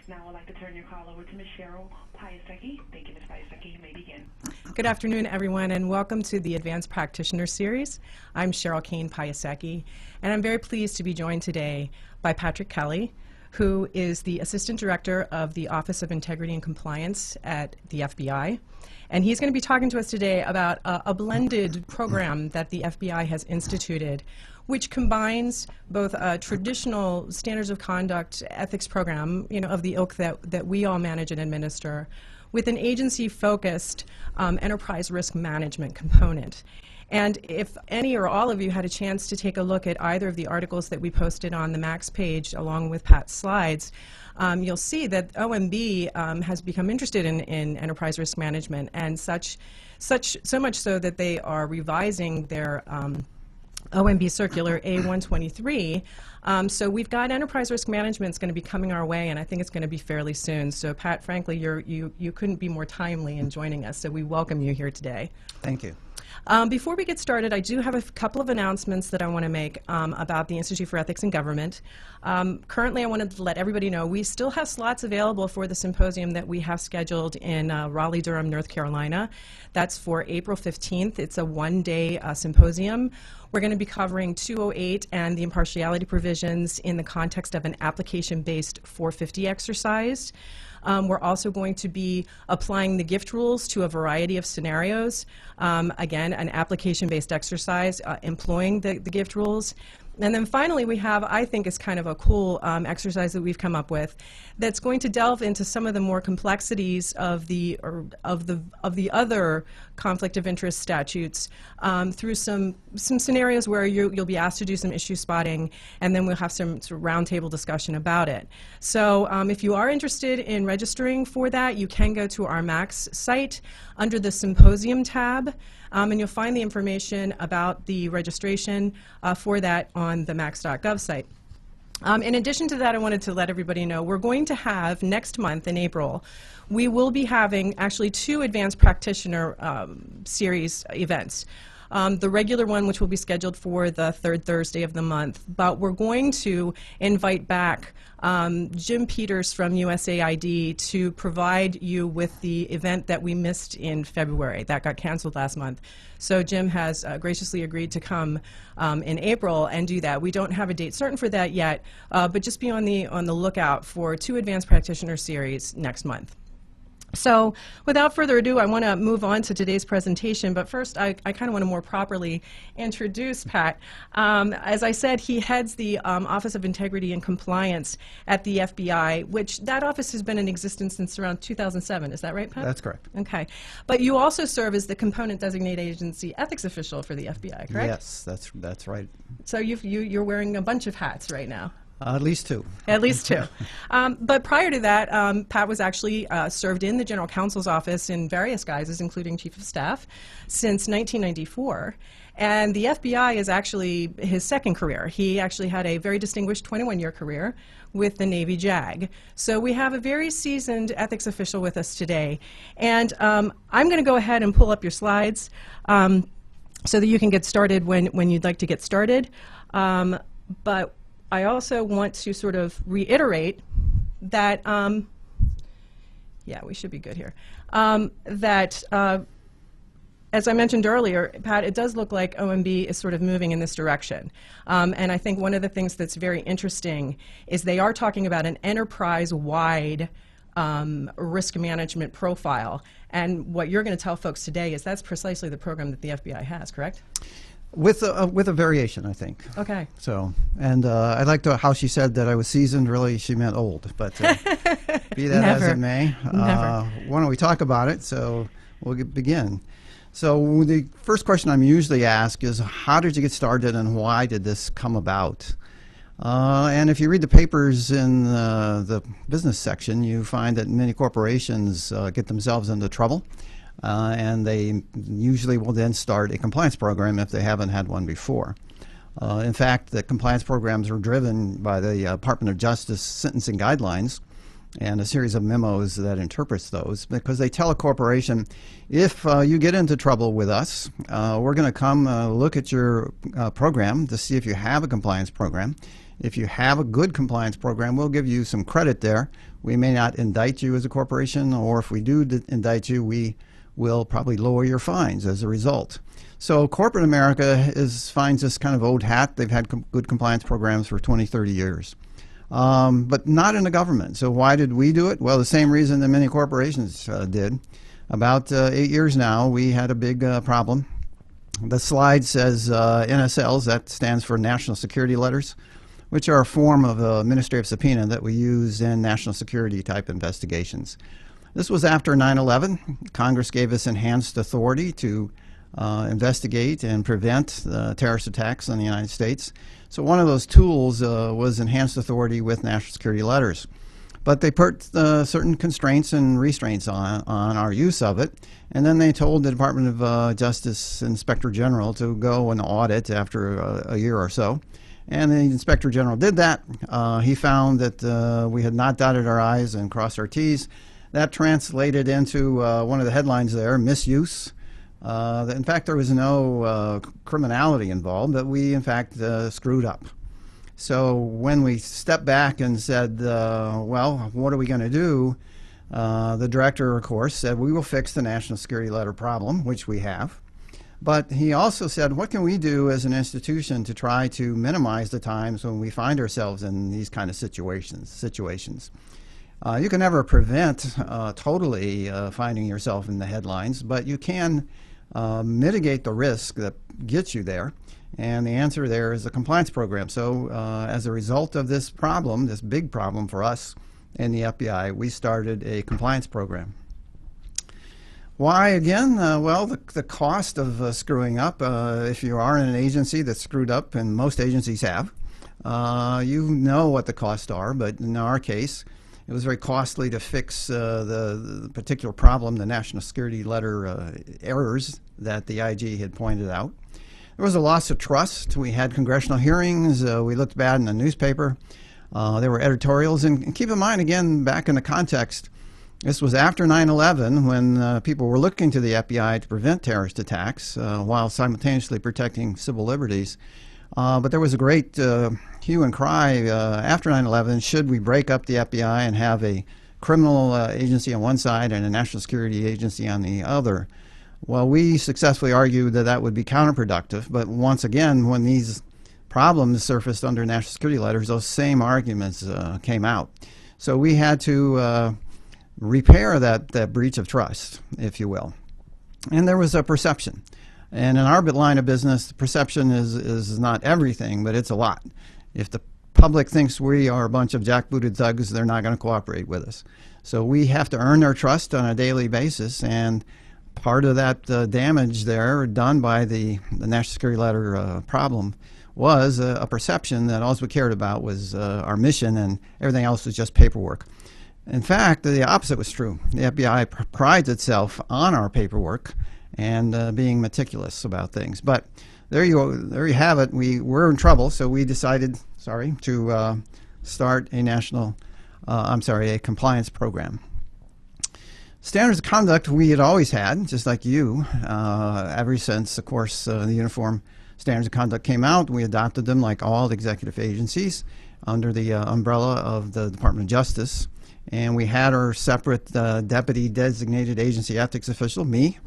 now I'd like to turn your call over to Ms. Cheryl Piasecki. Thank you, Ms. Piasecki. You may begin. Good afternoon, everyone, and welcome to the Advanced Practitioner Series. I'm Cheryl Kane Piasecki, and I'm very pleased to be joined today by Patrick Kelly, who is the Assistant Director of the Office of Integrity and Compliance at the FBI. And he's going to be talking to us today about a blended program that the FBI has instituted, which combines both a traditional standards of conduct ethics program, of the ilk that we all manage and administer, with an agency-focused enterprise risk management component. And if any or all of you had a chance to take a look at either of the articles that we posted on the Max page along with Pat's slides, you'll see that OMB has become interested in enterprise risk management, and so much so that they are revising their OMB Circular A123. So we've got enterprise risk management is going to be coming our way, and I think it's going to be fairly soon. So Pat, frankly, you couldn't be more timely in joining us, so we welcome you here today. Thank you. Before we get started, I do have a couple of announcements that I want to make about the Institute for Ethics in Government. Currently, I wanted to let everybody know we still have slots available for the symposium that we have scheduled in Raleigh-Durham, North Carolina. That's for April 15th. It's a one-day symposium. We're going to be covering 208 and the impartiality provisions in the context of an application-based 450 exercise. We're also going to be applying the gift rules to a variety of scenarios. Again, an application-based exercise employing the gift rules. And then finally, we have, I think, is kind of a cool exercise that we've come up with that's going to delve into some of the more complexities of the other conflict of interest statutes through some scenarios where you'll be asked to do some issue spotting, and then we'll have some sort of roundtable discussion about it. So if you are interested in registering for that, you can go to our Max site under the Symposium tab. And you'll find the information about the registration for that on the max.gov site. In addition to that, I wanted to let everybody know we're going to have next month in April, we will be having actually 2 advanced practitioner series events. The regular one, which will be scheduled for the 3rd Thursday of the month, but we're going to invite back Jim Peters from USAID to provide you with the event that we missed in February. That got canceled last month. So Jim has graciously agreed to come in April and do that. We don't have a date certain for that yet, but just be on the lookout for 2 advanced practitioner series next month. So without further ado, I want to move on to today's presentation, but first I kind of want to more properly introduce Pat. As I said, he heads the Office of Integrity and Compliance at the FBI, which that office has been in existence since around 2007. Is that right, Pat? That's correct. Okay. But you also serve as the component designated agency ethics official for the FBI, correct? Yes, that's right. So you're wearing a bunch of hats right now. At least 2. At least 2. But prior to that, Pat was actually served in the General Counsel's office in various guises, including Chief of Staff, since 1994. And the FBI is actually his second career. He actually had a very distinguished 21-year career with the Navy JAG. So we have a very seasoned ethics official with us today. And I'm going to go ahead and pull up your slides so that you can get started when you'd like to get started. But I also want to sort of reiterate that, yeah, we should be good here, that as I mentioned earlier, Pat, it does look like OMB is sort of moving in this direction. And I think one of the things that's very interesting is they are talking about an enterprise-wide risk management profile. And what you're going to tell folks today is that's precisely the program that the FBI has, correct? With a variation, I think. Okay. So, and I liked how she said that I was seasoned. Really, she meant old. But be that as it may, why don't we talk about it? So we'll begin. So the first question I'm usually asked is, how did you get started and why did this come about? And if you read the papers in the business section, you find that many corporations get themselves into trouble. And they usually will then start a compliance program if they haven't had one before. In fact, the compliance programs are driven by the Department of Justice sentencing guidelines and a series of memos that interprets those, because they tell a corporation, if you get into trouble with us, we're going to come look at your program to see if you have a compliance program. If you have a good compliance program, we'll give you some credit there. We may not indict you as a corporation, or if we do indict you, we will probably lower your fines as a result. So corporate America finds this kind of old hat. They've had good compliance programs for 20, 30 years. But not in the government. So why did we do it? Well, the same reason that many corporations did. About 8 years now, we had a big problem. The slide says NSLs, that stands for National Security Letters, which are a form of administrative subpoena that we use in national security type investigations. This was after 9/11. Congress gave us enhanced authority to investigate and prevent terrorist attacks on the United States. So one of those tools was enhanced authority with national security letters. But they put certain constraints and restraints on our use of it, and then they told the Department of Justice Inspector General to go and audit after a year or so. And the Inspector General did that. He found that we had not dotted our I's and crossed our T's. That translated into one of the headlines there, misuse. In fact, there was no criminality involved, but we, in fact, screwed up. So when we stepped back and said, well, what are we going to do? The director, of course, said, we will fix the national security letter problem, which we have. But he also said, what can we do as an institution to try to minimize the times when we find ourselves in these kind of situations? You can never prevent totally finding yourself in the headlines, but you can mitigate the risk that gets you there. And the answer there is a compliance program. So as a result of this problem, this big problem for us in the FBI, we started a compliance program. Why again? Well, the cost of screwing up, if you are in an agency that's screwed up, and most agencies have, you know what the costs are, but in our case, it was very costly to fix the particular problem, the national security letter errors that the IG had pointed out. There was a loss of trust. We had congressional hearings. We looked bad in the newspaper. There were editorials. And keep in mind, again, back in the context, this was after 9/11 when people were looking to the FBI to prevent terrorist attacks while simultaneously protecting civil liberties. But there was a great hue and cry after 9/11, should we break up the FBI and have a criminal agency on one side and a national security agency on the other? Well, we successfully argued that that would be counterproductive, but once again, when these problems surfaced under national security letters, those same arguments came out. So we had to repair that breach of trust, if you will. And there was a perception. And in our line of business, perception is not everything, but it's a lot. If the public thinks we are a bunch of jackbooted thugs, they're not going to cooperate with us. So we have to earn their trust on a daily basis, and part of that damage there done by the national security letter problem was a perception that all we cared about was our mission and everything else was just paperwork. In fact, the opposite was true. The FBI prides itself on our paperwork and being meticulous about things. But there you have it. We were in trouble, so we decided, to start a compliance program. Standards of conduct we had always had, just like you, ever since, of course, the Uniform Standards of Conduct came out. We adopted them like all the executive agencies under the umbrella of the Department of Justice. And we had our separate deputy designated agency ethics official, me.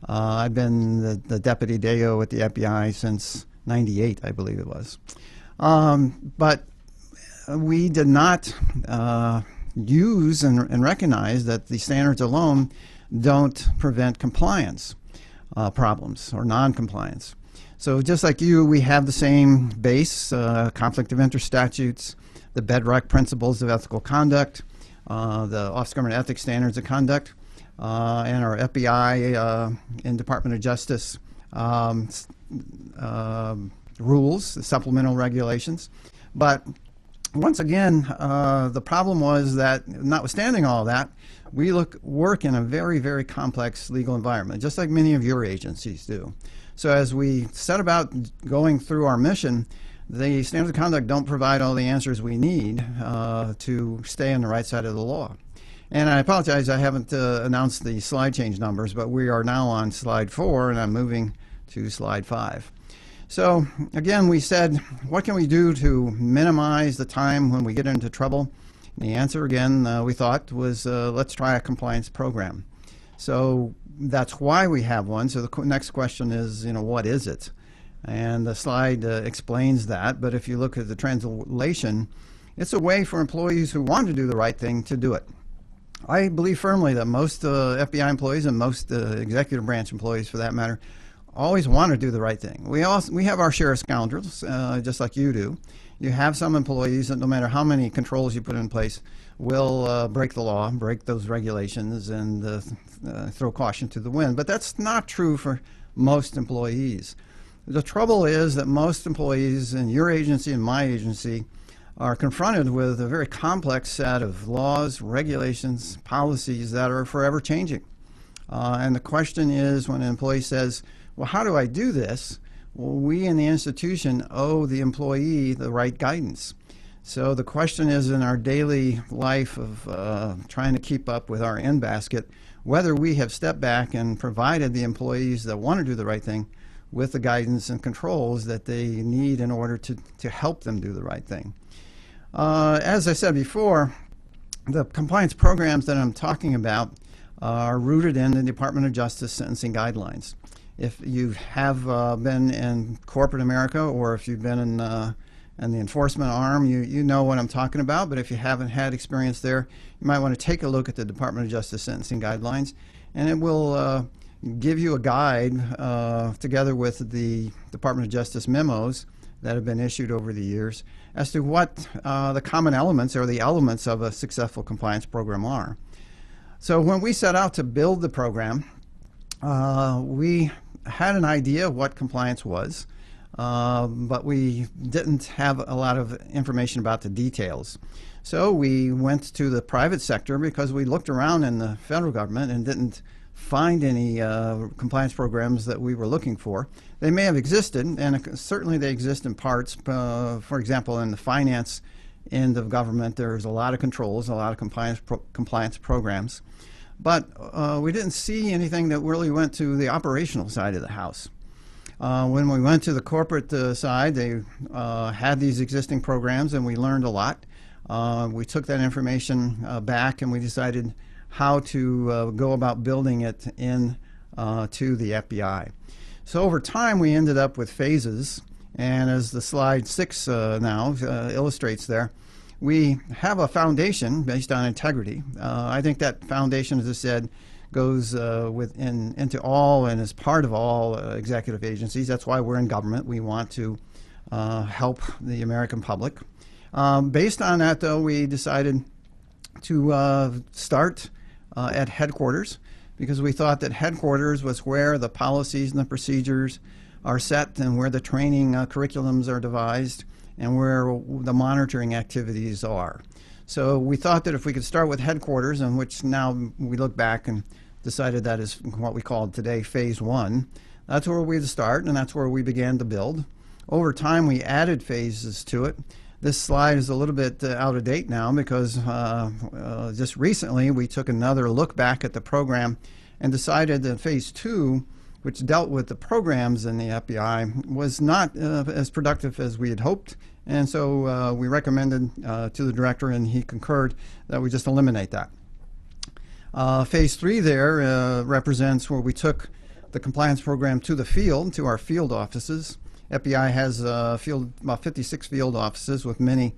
I've been the deputy DAO at the FBI since '98, I believe it was. But we did not use and recognize that the standards alone don't prevent compliance problems or non-compliance. So just like you, we have the same base, conflict of interest statutes, the bedrock principles of ethical conduct, the Office of Government Ethics Standards of Conduct, and our FBI and Department of Justice rules, the supplemental regulations. But once again, the problem was that, notwithstanding all that, we work in a very, very complex legal environment, just like many of your agencies do. So as we set about going through our mission, the standards of conduct don't provide all the answers we need to stay on the right side of the law. And I apologize, I haven't announced the slide change numbers, but we are now on slide 4, and I'm moving to slide 5. So again, we said, what can we do to minimize the time when we get into trouble? And the answer, again, we thought was let's try a compliance program. So that's why we have one. So the next question is, what is it? And the slide explains that. But if you look at the translation, it's a way for employees who want to do the right thing to do it. I believe firmly that most FBI employees and most executive branch employees, for that matter, always want to do the right thing. We have our share of scoundrels, just like you do. You have some employees that no matter how many controls you put in place will break the law, break those regulations, and throw caution to the wind. But that's not true for most employees. The trouble is that most employees in your agency and my agency are confronted with a very complex set of laws, regulations, policies that are forever changing. And the question is, when an employee says, well, how do I do this? Well, we in the institution owe the employee the right guidance. So the question is, in our daily life of trying to keep up with our end basket, whether we have stepped back and provided the employees that want to do the right thing with the guidance and controls that they need in order to help them do the right thing. As I said before, the compliance programs that I'm talking about are rooted in the Department of Justice sentencing guidelines. If you have been in corporate America, or if you've been in the enforcement arm, you know what I'm talking about. But if you haven't had experience there, you might want to take a look at the Department of Justice sentencing guidelines, and it will give you a guide together with the Department of Justice memos that have been issued over the years as to what the common elements or the elements of a successful compliance program are. So when we set out to build the program, we had an idea of what compliance was, but we didn't have a lot of information about the details. So we went to the private sector because we looked around in the federal government and didn't find any compliance programs that we were looking for. They may have existed, and certainly they exist in parts. For example, in the finance end of government, there's a lot of controls, a lot of compliance programs. But we didn't see anything that really went to the operational side of the house. When we went to the corporate side, they had these existing programs, and we learned a lot. We took that information back, and we decided how to go about building it in to the FBI. So over time, we ended up with phases, and as the slide 6 now illustrates there, we have a foundation based on integrity. I think that foundation, as I said, goes into all and is part of all executive agencies. That's why we're in government. We want to help the American public. Based on that, though, we decided to start at headquarters, because we thought that headquarters was where the policies and the procedures are set and where the training curriculums are devised and where the monitoring activities are. So we thought that if we could start with headquarters, in which now we look back and decided that is what we call today phase 1, that's where we'd start, and that's where we began to build. Over time, we added phases to it. This slide is a little bit out of date now because just recently we took another look back at the program and decided that phase 2, which dealt with the programs in the FBI, was not as productive as we had hoped. And so we recommended to the director, and he concurred, that we just eliminate that. Phase 3 there represents where we took the compliance program to the field, to our field offices. FBI has about 56 field offices with many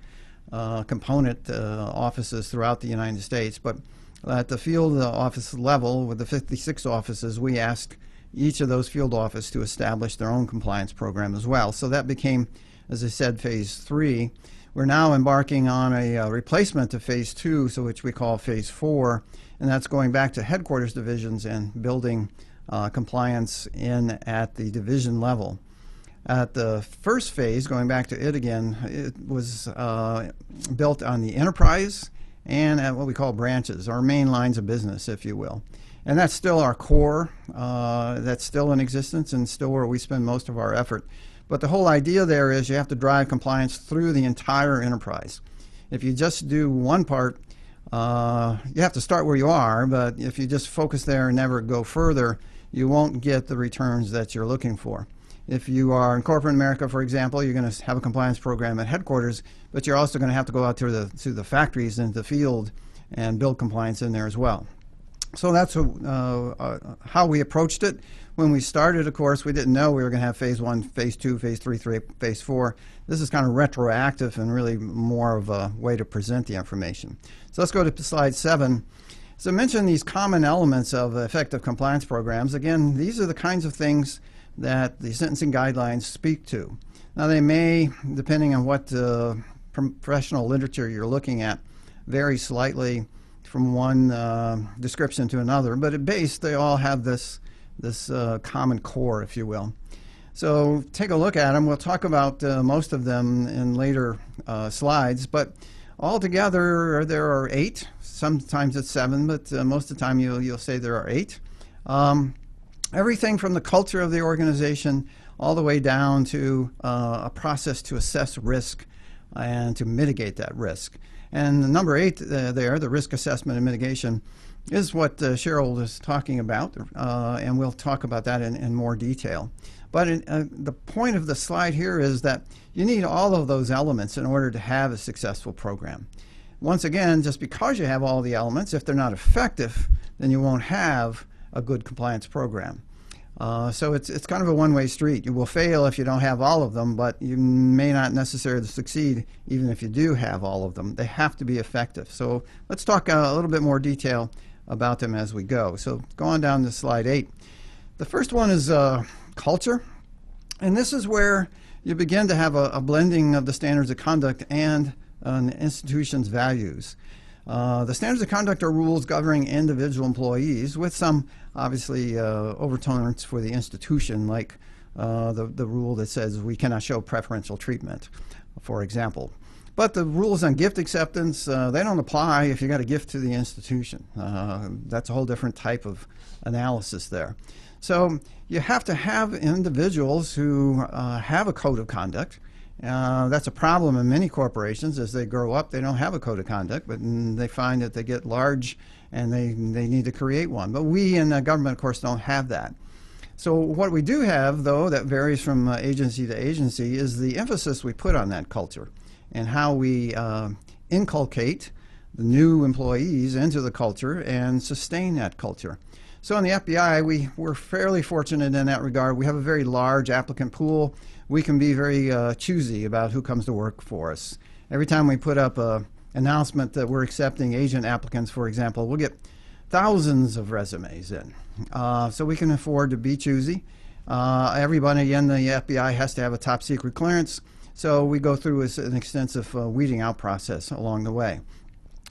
component offices throughout the United States. But at the field office level, with the 56 offices, we asked each of those field offices to establish their own compliance program as well. So that became, as I said, phase 3. We're now embarking on a replacement of phase 2, so which we call phase 4, and that's going back to headquarters divisions and building compliance in at the division level. At the first phase, going back to it again, it was built on the enterprise and at what we call branches, our main lines of business, if you will. And that's still our core. That's still in existence and still where we spend most of our effort. But the whole idea there is you have to drive compliance through the entire enterprise. If you just do one part, you have to start where you are, but if you just focus there and never go further, you won't get the returns that you're looking for. If you are in corporate America, for example, you're going to have a compliance program at headquarters, but you're also going to have to go out to the factories and the field and build compliance in there as well. So that's how we approached it. When we started, of course, we didn't know we were going to have phase 1, phase 2, phase 3, phase 4. This is kind of retroactive and really more of a way to present the information. So let's go to slide 7. So I mentioned these common elements of effective compliance programs. Again, these are the kinds of things that the sentencing guidelines speak to. Now they may, depending on what professional literature you're looking at, vary slightly from one description to another, but at base they all have this common core, if you will. So take a look at them. We'll talk about most of them in later slides, but altogether there are 8. Sometimes it's 7, but most of the time you'll say there are 8. Everything from the culture of the organization all the way down to a process to assess risk and to mitigate that risk. And the number 8 there, the risk assessment and mitigation, is what Cheryl was talking about, and we'll talk about that in more detail. But the point of the slide here is that you need all of those elements in order to have a successful program. Once again, just because you have all the elements, if they're not effective, then you won't have a good compliance program. So it's kind of a one-way street. You will fail if you don't have all of them, but you may not necessarily succeed even if you do have all of them. They have to be effective. So let's talk a little bit more detail about them as we go. So go on down to slide 8. The first one is culture, and this is where you begin to have a blending of the standards of conduct and an institution's values. The standards of conduct are rules governing individual employees with some, obviously, overtones for the institution, like the rule that says we cannot show preferential treatment, for example. But the rules on gift acceptance, they don't apply if you got a gift to the institution. That's a whole different type of analysis there. So you have to have individuals who have a code of conduct. That's a problem in many corporations. As they grow up, they don't have a code of conduct, but they find that they get large and they need to create one. But we in the government, of course, don't have that. So what we do have, though, that varies from agency to agency, is the emphasis we put on that culture and how we inculcate the new employees into the culture and sustain that culture. So in the FBI, we're fairly fortunate in that regard. We have a very large applicant pool. We can be very choosy about who comes to work for us. Every time we put up an announcement that we're accepting agent applicants, for example, we'll get thousands of resumes in. So we can afford to be choosy. Everybody in the FBI has to have a top secret clearance, so we go through an extensive weeding out process along the way.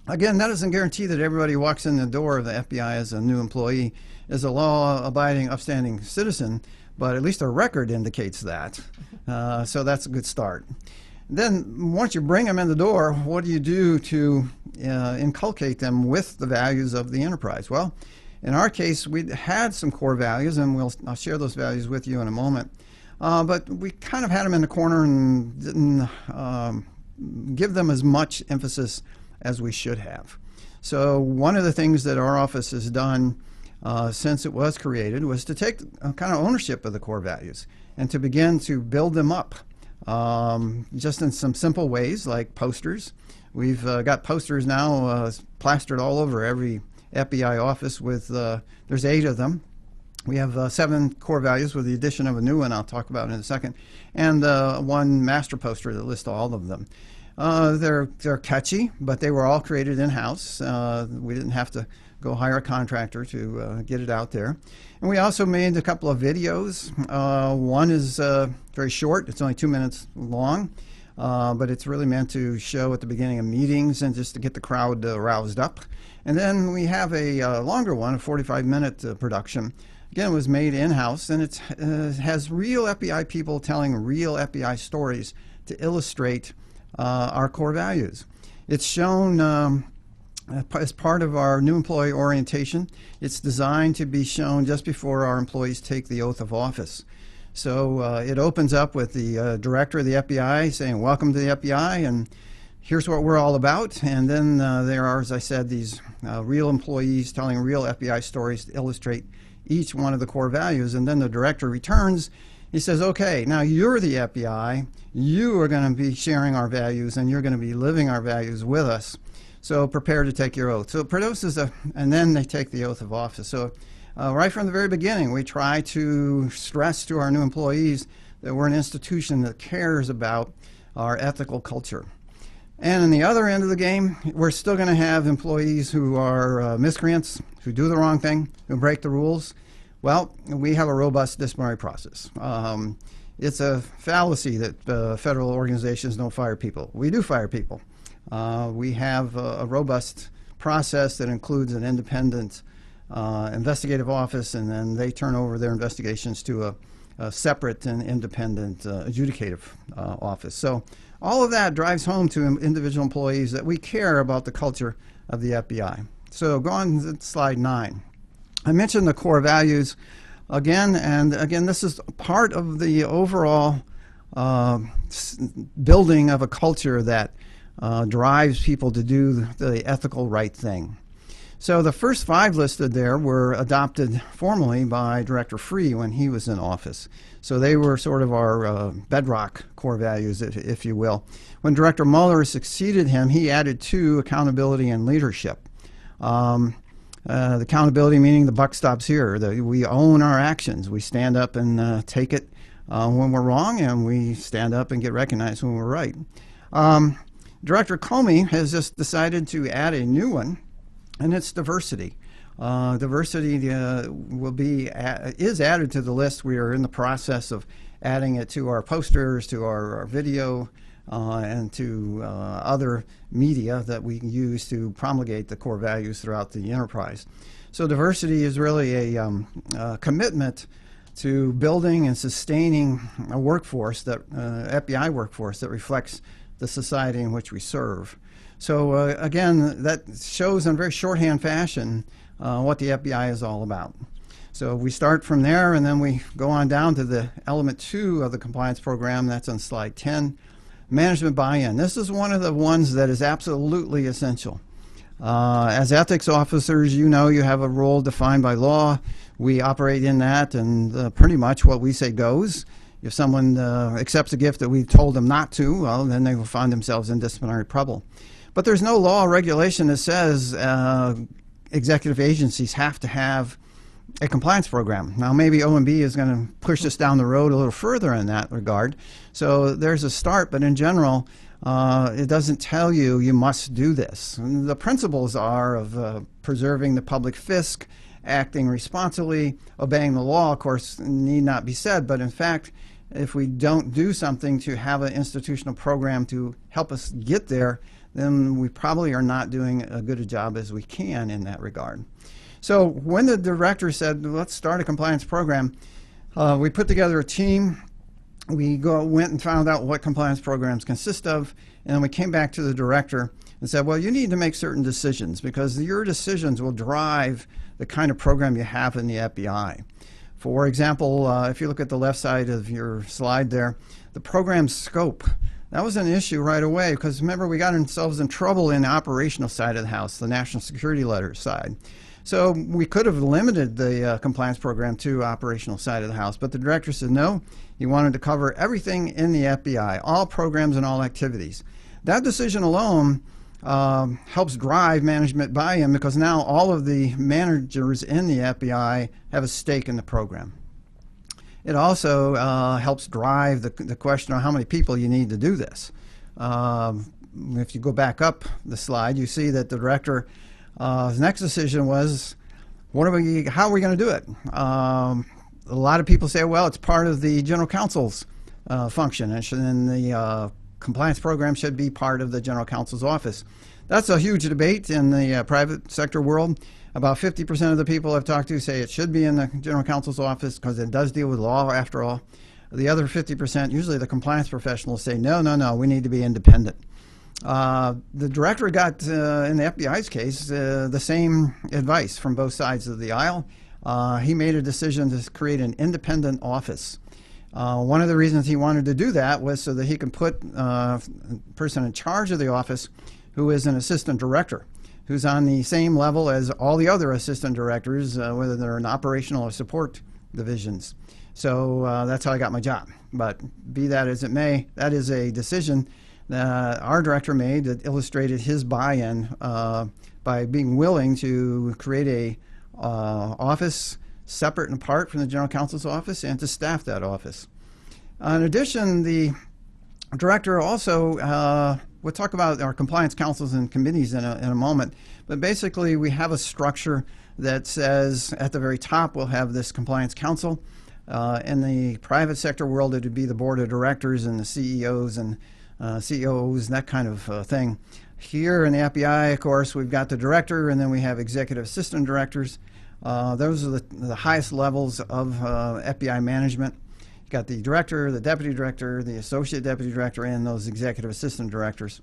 Again, that doesn't guarantee that everybody who walks in the door of the FBI as a new employee is a law-abiding, upstanding citizen, but at least their record indicates that. So that's a good start. Then once you bring them in the door, what do you do to inculcate them with the values of the enterprise? Well, in our case, we had some core values, and I'll share those values with you in a moment. But we kind of had them in the corner and didn't give them as much emphasis as we should have. So one of the things that our office has done since it was created was to take kind of ownership of the core values and to begin to build them up just in some simple ways like posters. We've got posters now plastered all over every FBI office with, there's 8 of them. We have 7 core values with the addition of a new one I'll talk about in a second, and one master poster that lists all of them. They're catchy, but they were all created in-house. We didn't have to go hire a contractor to get it out there. And we also made a couple of videos. One is very short. It's only 2 minutes long, but it's really meant to show at the beginning of meetings and just to get the crowd roused up. And then we have a longer one, a 45-minute production. Again, it was made in-house, and it has real FBI people telling real FBI stories to illustrate our core values. It's shown as part of our new employee orientation. It's designed to be shown just before our employees take the oath of office. So it opens up with the director of the FBI saying, "Welcome to the FBI, and here's what we're all about." And then there are, as I said, these real employees telling real FBI stories to illustrate each one of the core values. And then the director returns he says, okay, now you're the FBI, you are going to be sharing our values and you're going to be living our values with us. So prepare to take your oath. So it produces and then they take the oath of office. So right from the very beginning, we try to stress to our new employees that we're an institution that cares about our ethical culture. And on the other end of the game, we're still going to have employees who are miscreants, who do the wrong thing, who break the rules. Well, we have a robust disciplinary process. It's a fallacy that federal organizations don't fire people. We do fire people. We have a robust process that includes an independent investigative office, and then they turn over their investigations to a separate and independent adjudicative office. So all of that drives home to individual employees that we care about the culture of the FBI. So go on to slide 9. I mentioned the core values again, and again, this is part of the overall building of a culture that drives people to do the ethical right thing. So the first 5 listed there were adopted formally by Director Free when he was in office. So they were sort of our bedrock core values, if you will. When Director Mueller succeeded him, he added 2, accountability and leadership. The accountability meaning the buck stops here. We own our actions. We stand up and take it when we're wrong, and we stand up and get recognized when we're right. Director Comey has just decided to add a new one, and it's diversity. Diversity is added to the list. We are in the process of adding it to our posters, to our video, and to other media that we can use to promulgate the core values throughout the enterprise. So diversity is really a commitment to building and sustaining a workforce, that FBI workforce, that reflects the society in which we serve. So again, that shows in very shorthand fashion what the FBI is all about. So we start from there, and then we go on down to the element 2 of the compliance program. That's on slide 10. Management buy-in. This is one of the ones that is absolutely essential. As ethics officers, you know you have a role defined by law. We operate in that, and pretty much what we say goes. If someone accepts a gift that we told them not to, well, then they will find themselves in disciplinary trouble. But there's no law or regulation that says executive agencies have to have a compliance program. Now, maybe OMB is going to push us down the road a little further in that regard. So there's a start, but in general, it doesn't tell you you must do this. And the principles are of preserving the public fisc, acting responsibly, obeying the law, of course, need not be said, but in fact, if we don't do something to have an institutional program to help us get there, then we probably are not doing as good a job as we can in that regard. So when the director said, let's start a compliance program, we put together a team. We went and found out what compliance programs consist of, and then we came back to the director and said, well, you need to make certain decisions, because your decisions will drive the kind of program you have in the FBI. For example, if you look at the left side of your slide there, the program scope. That was an issue right away, because remember, we got ourselves in trouble in the operational side of the house, the national security letter side. So we could have limited the compliance program to operational side of the house, but the director said no. He wanted to cover everything in the FBI, all programs and all activities. That decision alone helps drive management buy-in, because now all of the managers in the FBI have a stake in the program. It also helps drive the question of how many people you need to do this. If you go back up the slide, you see that the director, his next decision was, how are we going to do it? A lot of people say, well, it's part of the general counsel's function, and the compliance program should be part of the general counsel's office. That's a huge debate in the private sector world. About 50% of the people I've talked to say it should be in the general counsel's office, because it does deal with law after all. The other 50%, usually the compliance professionals, say no, we need to be independent. The director got, in the FBI's case, the same advice from both sides of the aisle. He made a decision to create an independent office. One of the reasons he wanted to do that was so that he could put a person in charge of the office who is an assistant director, who's on the same level as all the other assistant directors, whether they're in operational or support divisions. So that's how I got my job. But be that as it may, that is a decision that our director made that illustrated his buy-in by being willing to create a office separate and apart from the General Counsel's office and to staff that office. In addition, the director also, we'll talk about our compliance councils and committees in a moment, but basically we have a structure that says at the very top we'll have this compliance council. In the private sector world, it would be the board of directors and the CEOs and COOs and that kind of thing. Here in the FBI, of course, we've got the director, and then we have executive assistant directors. Those are the highest levels of FBI management. You've got the director, the deputy director, the associate deputy director, and those executive assistant directors.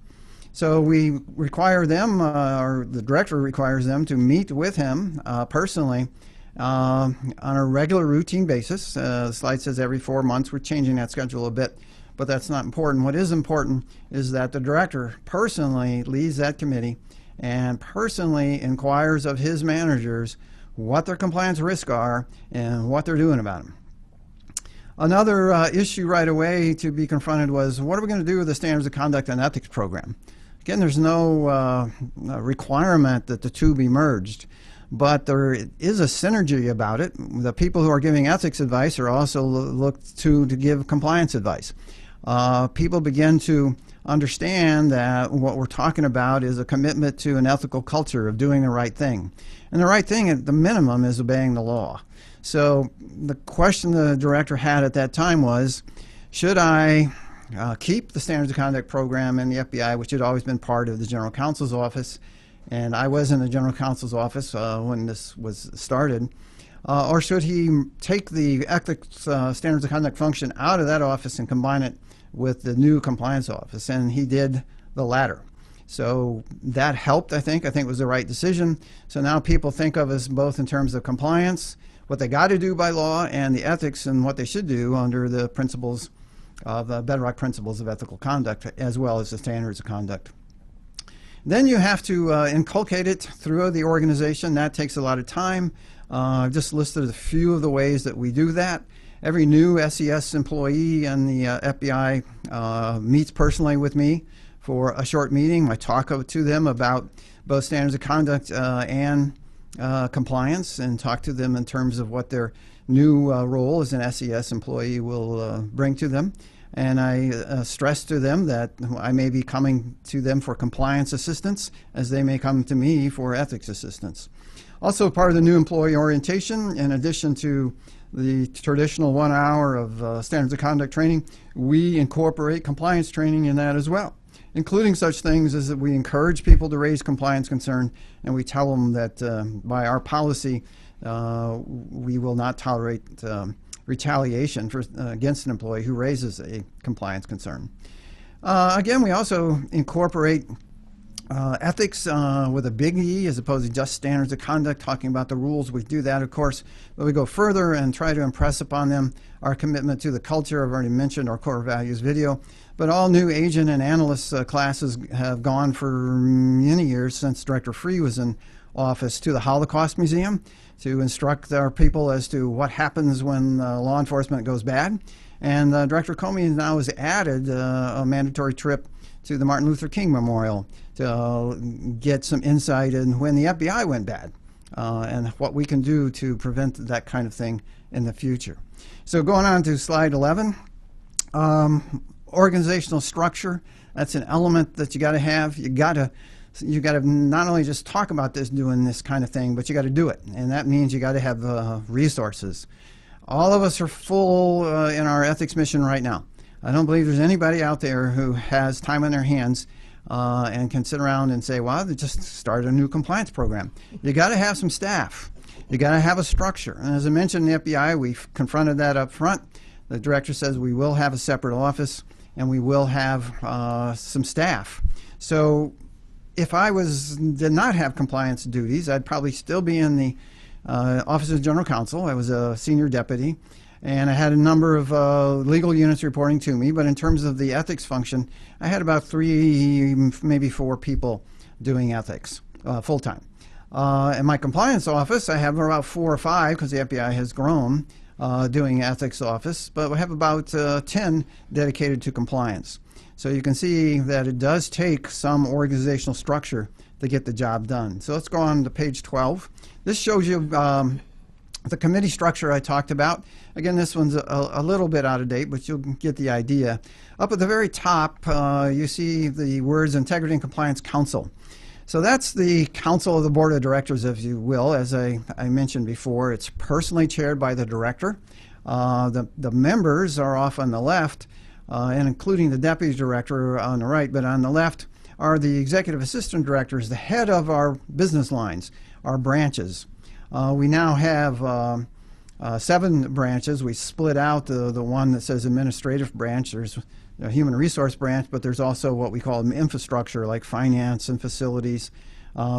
So we require them, or the director requires them, to meet with him personally on a regular routine basis. The slide says every 4 months. We're changing that schedule a bit, but that's not important. What is important is that the director personally leads that committee and personally inquires of his managers what their compliance risks are and what they're doing about them. Another issue right away to be confronted was, what are we going to do with the Standards of Conduct and Ethics program? Again, there's no requirement that the two be merged, but there is a synergy about it. The people who are giving ethics advice are also looked to give compliance advice. People begin to understand that what we're talking about is a commitment to an ethical culture of doing the right thing. And the right thing at the minimum is obeying the law. So the question the director had at that time was, should I keep the Standards of Conduct program in the FBI, which had always been part of the General Counsel's office, and I was in the General Counsel's office when this was started, or should he take the ethics Standards of Conduct function out of that office and combine it with the new compliance office? And he did the latter. So that helped, I think. I think it was the right decision. So now people think of us both in terms of compliance, what they got to do by law, and the ethics and what they should do under the principles of bedrock principles of ethical conduct, as well as the standards of conduct. Then you have to inculcate it through the organization. That takes a lot of time. I've just listed a few of the ways that we do that. Every new SES employee in the FBI meets personally with me for a short meeting. I talk to them about both standards of conduct and compliance, and talk to them in terms of what their new role as an SES employee will bring to them. And I stress to them that I may be coming to them for compliance assistance as they may come to me for ethics assistance. Also, part of the new employee orientation, in addition to the traditional 1 hour of standards of conduct training, we incorporate compliance training in that as well, including such things as that we encourage people to raise compliance concern, and we tell them that by our policy we will not tolerate retaliation against an employee who raises a compliance concern. Again, we also incorporate ethics with a big E as opposed to just standards of conduct, talking about the rules. We do that, of course, but we go further and try to impress upon them our commitment to the culture. I've already mentioned our core values video, but all new agent and analyst classes have gone for many years since Director Free was in office to the Holocaust Museum to instruct our people as to what happens when law enforcement goes bad. And Director Comey now has added a mandatory trip to the Martin Luther King Memorial to get some insight in when the FBI went bad and what we can do to prevent that kind of thing in the future. So going on to slide 11, organizational structure. That's an element that you got to have. You got to not only just talk about this, doing this kind of thing, but you got to do it, and that means you got to have resources. All of us are full in our ethics mission right now. I don't believe there's anybody out there who has time on their hands and can sit around and say, well, they just started a new compliance program. You got to have some staff. You got to have a structure. And as I mentioned in the FBI, we've confronted that up front. The director says we will have a separate office and we will have some staff. So if I did not have compliance duties, I'd probably still be in the Office of General Counsel. I was a senior deputy, and I had a number of legal units reporting to me, but in terms of the ethics function, I had about 3, maybe 4 people doing ethics full-time. In my compliance office, I have about 4 or 5, because the FBI has grown, doing ethics office, but we have about 10 dedicated to compliance. So you can see that it does take some organizational structure to get the job done. So let's go on to page 12. This shows you the committee structure I talked about. Again, this one's a little bit out of date, but you'll get the idea. Up at the very top, you see the words Integrity and Compliance Council. So that's the council of the board of directors, if you will. As I mentioned before, it's personally chaired by the director. The members are off on the left, and including the deputy director on the right, but on the left are the executive assistant directors, the head of our business lines, our branches. We now have 7 branches. We split out the one that says administrative branch. There's a human resource branch, but there's also what we call infrastructure, like finance and facilities,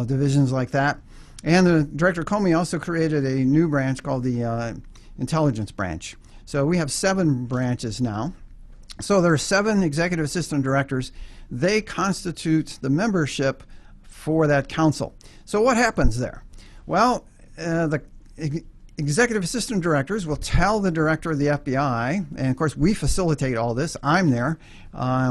divisions like that. And the Director Comey also created a new branch called the intelligence branch. So we have 7 branches now. So there are 7 executive assistant directors. They constitute the membership for that council. So what happens there? Well, the executive assistant directors will tell the director of the FBI, and of course we facilitate all this. I'm there.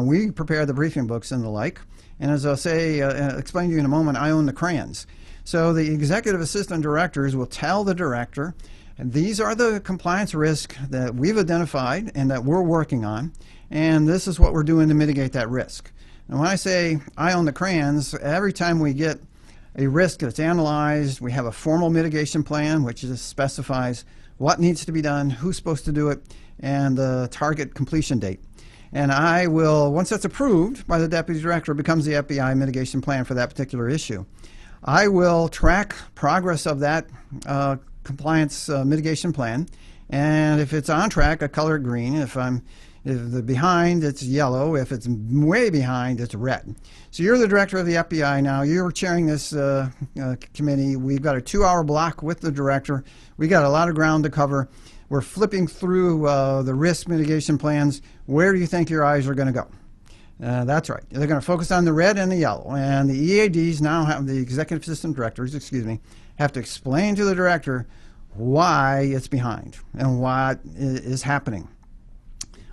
We prepare the briefing books and the like. And as I'll say, explain to you in a moment, I own the crayons. So the executive assistant directors will tell the director, and these are the compliance risks that we've identified and that we're working on, and this is what we're doing to mitigate that risk. And when I say I own the crayons, every time we get a risk that's analyzed, we have a formal mitigation plan, which just specifies what needs to be done, who's supposed to do it, and the target completion date. And I will, once that's approved by the deputy director, it becomes the FBI mitigation plan for that particular issue. I will track progress of that compliance mitigation plan, and if it's on track, I color it green. If the behind, it's yellow. If it's way behind, it's red. So you're the director of the FBI now. You're chairing this committee. We've got a 2-hour block with the director. We got a lot of ground to cover. We're flipping through the risk mitigation plans. Where do you think your eyes are going to go? That's right. They're going to focus on the red and the yellow. And the EADs now have, the executive assistant directors, have to explain to the director why it's behind and what is happening.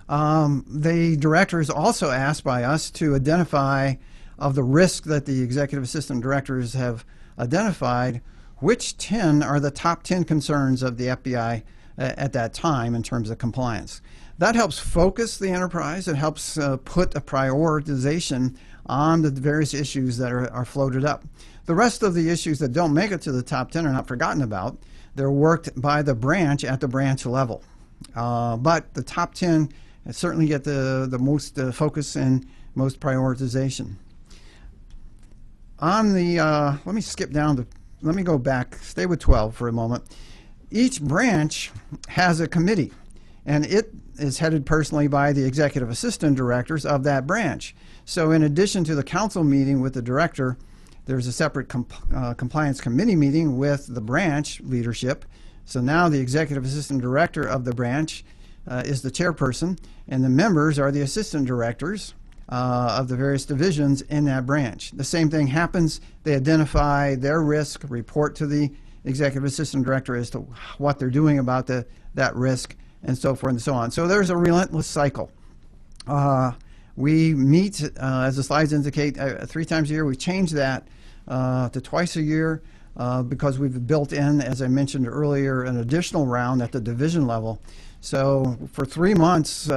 The director is also asked by us to identify, of the risk that the executive assistant directors have identified, which 10 are the top 10 concerns of the FBI at that time in terms of compliance. That helps focus the enterprise. It helps put a prioritization on the various issues that are floated up. The rest of the issues that don't make it to the top 10 are not forgotten about. They're worked by the branch at the branch level. But the top 10 certainly get the most focus and most prioritization. On the, let me skip down to, let me go back, stay with 12 for a moment. Each branch has a committee, and it is headed personally by the executive assistant directors of that branch. So in addition to the council meeting with the director, there's a separate compliance committee meeting with the branch leadership. So now the executive assistant director of the branch is the chairperson, and the members are the assistant directors of the various divisions in that branch. The same thing happens. They identify their risk, report to the executive assistant director as to what they're doing about that risk, and so forth and so on. So there's a relentless cycle. We meet, as the slides indicate, 3 times a year. We change that to twice a year because we've built in, as I mentioned earlier, an additional round at the division level. So for 3 months,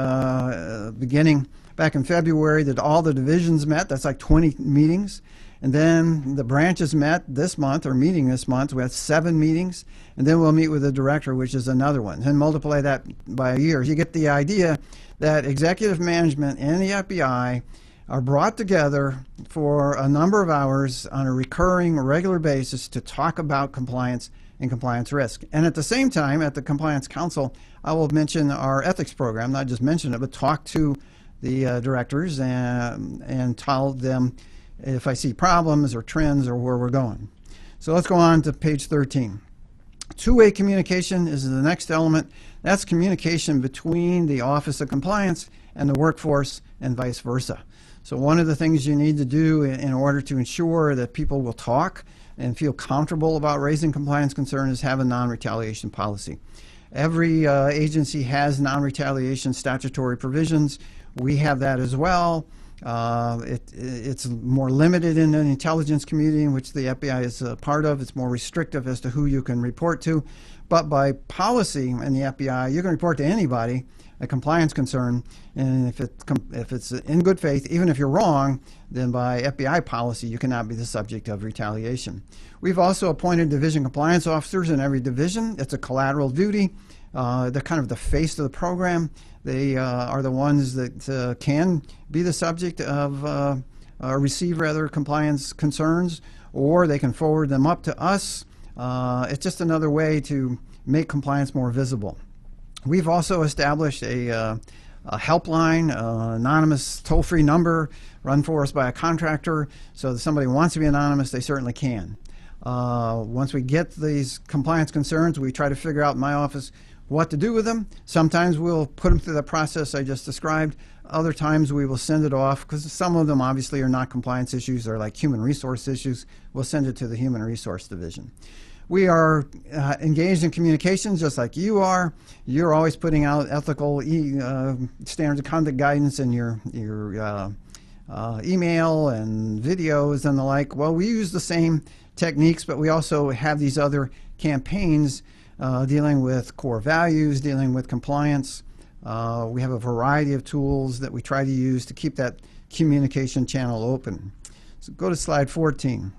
beginning back in February, that all the divisions met. That's like 20 meetings. And then the branches met this month, or meeting this month. We had 7 meetings. And then we'll meet with the director, which is another one. And multiply that by a year. You get the idea that executive management and the FBI are brought together for a number of hours on a recurring, regular basis to talk about compliance and compliance risk. And at the same time, at the Compliance Council, I will mention our ethics program, not just mention it, but talk to the directors and tell them if I see problems or trends or where we're going. So let's go on to page 13. Two-way communication is the next element. That's communication between the Office of Compliance and the workforce and vice versa. So one of the things you need to do in order to ensure that people will talk and feel comfortable about raising compliance concerns is have a non-retaliation policy. Every agency has non-retaliation statutory provisions. We have that as well. It's more limited in the intelligence community, in which the FBI is a part of. It's more restrictive as to who you can report to. But by policy in the FBI, you can report to anybody a compliance concern, and if it's in good faith, even if you're wrong, then by FBI policy, you cannot be the subject of retaliation. We've also appointed division compliance officers in every division. It's a collateral duty. They're kind of the face of the program. They are the ones that can be the subject of receive rather compliance concerns, or they can forward them up to us. It's just another way to make compliance more visible. We've also established a helpline, anonymous toll-free number run for us by a contractor, so if somebody wants to be anonymous, they certainly can. Once we get these compliance concerns, we try to figure out in my office what to do with them. Sometimes we'll put them through the process I just described. Other times we will send it off, because some of them obviously are not compliance issues, they're like human resource issues. We'll send it to the Human Resource Division. We are engaged in communications just like you are. You're always putting out ethical standards of conduct guidance in your email and videos and the like. Well, we use the same techniques, but we also have these other campaigns dealing with core values, dealing with compliance. We have a variety of tools that we try to use to keep that communication channel open. So go to slide 14.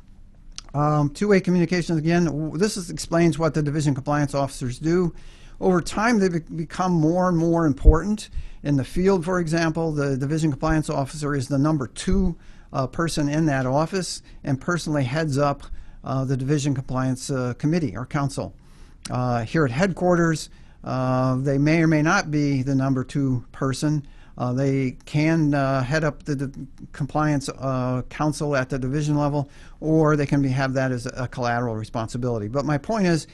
Two-way communications again. This explains what the division compliance officers do. Over time, they become more and more important. In the field, for example, the division compliance officer is the number 2 person in that office and personally heads up the division compliance committee or council. Here at headquarters, they may or may not be the number 2 person. They can head up the compliance council at the division level, or they can have that as a collateral responsibility. But my point is,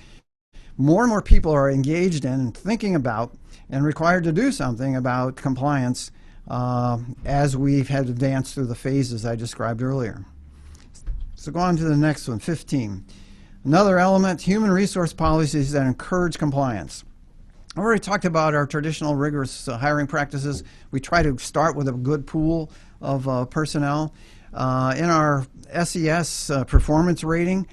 more and more people are engaged in and thinking about and required to do something about compliance as we've had advanced through the phases I described earlier. So go on to the next one, 15. Another element, human resource policies that encourage compliance. I already talked about our traditional rigorous hiring practices. We try to start with a good pool of personnel. In our SES performance rating,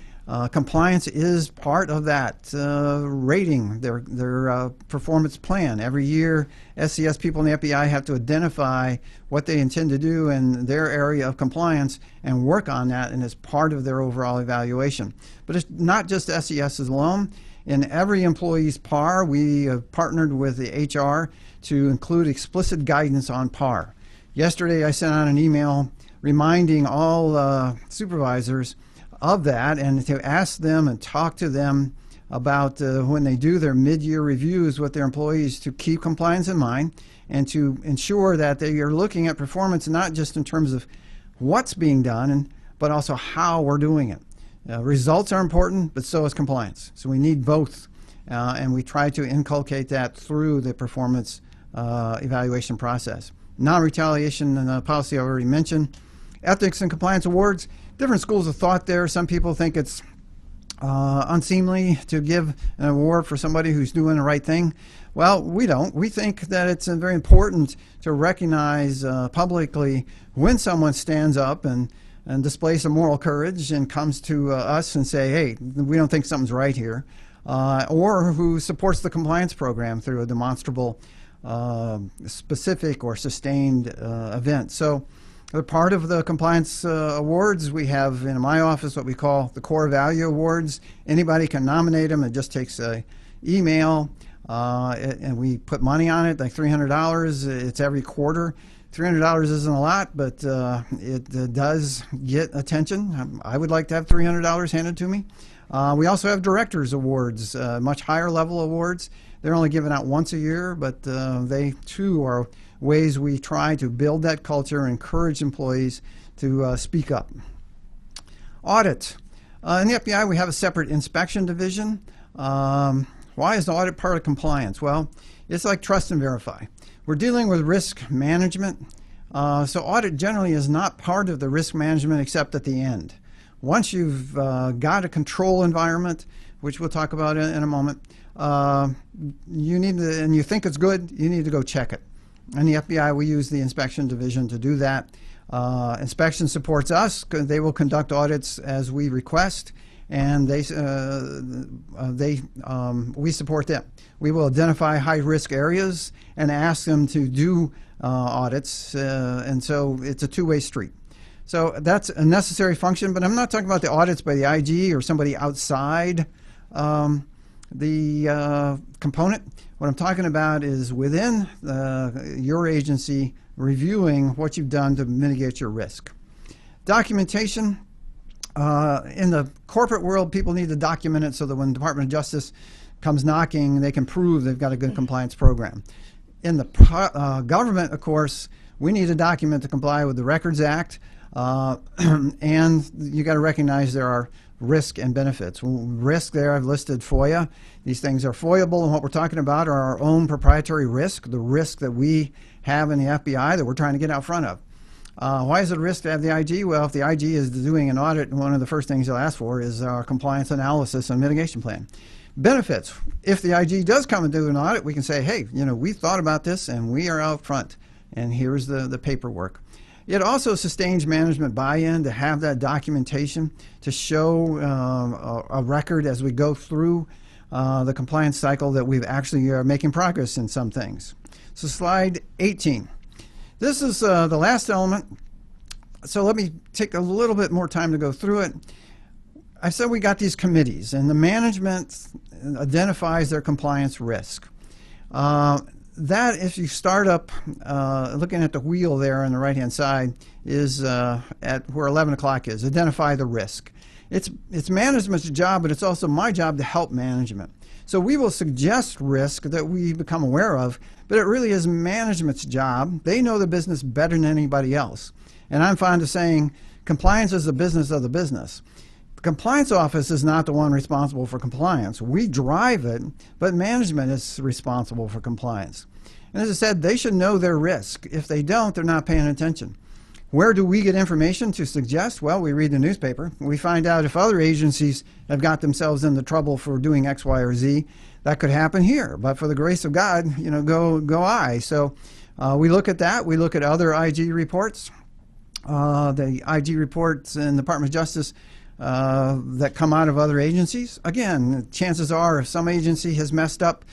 compliance is part of that rating, their performance plan. Every year, SES people in the FBI have to identify what they intend to do in their area of compliance and work on that, and it's part of their overall evaluation. But it's not just SES alone. In every employee's PAR, we have partnered with the HR to include explicit guidance on PAR. Yesterday, I sent out an email reminding all supervisors of that, and to ask them and talk to them about when they do their mid-year reviews with their employees, to keep compliance in mind and to ensure that they are looking at performance not just in terms of what's being done, but also how we're doing it. Results are important, but so is compliance. So we need both, and we try to inculcate that through the performance evaluation process. Non-retaliation policy I already mentioned. Ethics and compliance awards, different schools of thought there. Some people think it's unseemly to give an award for somebody who's doing the right thing. Well, we don't. We think that it's very important to recognize publicly when someone stands up and displays some moral courage and comes to us and say, hey, we don't think something's right here, or who supports the compliance program through a demonstrable, specific or sustained event. So part of the compliance awards, we have in my office what we call the core value awards. Anybody can nominate them. It just takes an email, and we put money on it, like $300. It's every quarter. $300 isn't a lot, but it does get attention. I would like to have $300 handed to me. We also have directors awards, much higher level awards. They're only given out once a year, but they too are ways we try to build that culture and encourage employees to speak up. Audit. In the FBI, we have a separate inspection division. Why is the audit part of compliance? Well, it's like trust and verify. We're dealing with risk management, so audit generally is not part of the risk management except at the end. Once you've got a control environment, which we'll talk about in a moment, you need to, and you think it's good, you need to go check it. And the FBI, we use the inspection division to do that. Inspection supports us. They will conduct audits as we request, and we support them. We will identify high-risk areas and ask them to do audits, and so it's a two-way street. So that's a necessary function, but I'm not talking about the audits by the IG or somebody outside the component. What I'm talking about is within your agency reviewing what you've done to mitigate your risk. Documentation. In the corporate world, people need to document it so that when the Department of Justice comes knocking, they can prove they've got a good compliance program. In the government, of course, we need to document to comply with the Records Act, and you got to recognize there are risk and benefits. Risk there, I've listed FOIA. These things are FOIable, and what we're talking about are our own proprietary risk, the risk that we have in the FBI that we're trying to get out front of. Why is it a risk to have the IG? Well, if the IG is doing an audit, one of the first things they'll ask for is our compliance analysis and mitigation plan. Benefits. If the IG does come and do an audit, we can say, hey, we thought about this and we are out front, and here's the paperwork. It also sustains management buy-in to have that documentation to show a record as we go through the compliance cycle that we've actually are making progress in some things. So slide 18. This is the last element. So let me take a little bit more time to go through it. I said we got these committees, and the management identifies their compliance risk. That, if you start up looking at the wheel there on the right-hand side, is at where 11 o'clock is. Identify the risk. It's management's job, but it's also my job to help management. So we will suggest risk that we become aware of, but it really is management's job. They know the business better than anybody else. And I'm fond of saying compliance is the business of the business. The compliance office is not the one responsible for compliance. We drive it, but management is responsible for compliance. And as I said, they should know their risk. If they don't, they're not paying attention. Where do we get information to suggest? Well, we read the newspaper. We find out if other agencies have got themselves into trouble for doing X, Y, or Z. That could happen here, but for the grace of God, go I. So we look at that. We look at other IG reports. The IG reports in the Department of Justice that come out of other agencies. Again, chances are if some agency has messed up,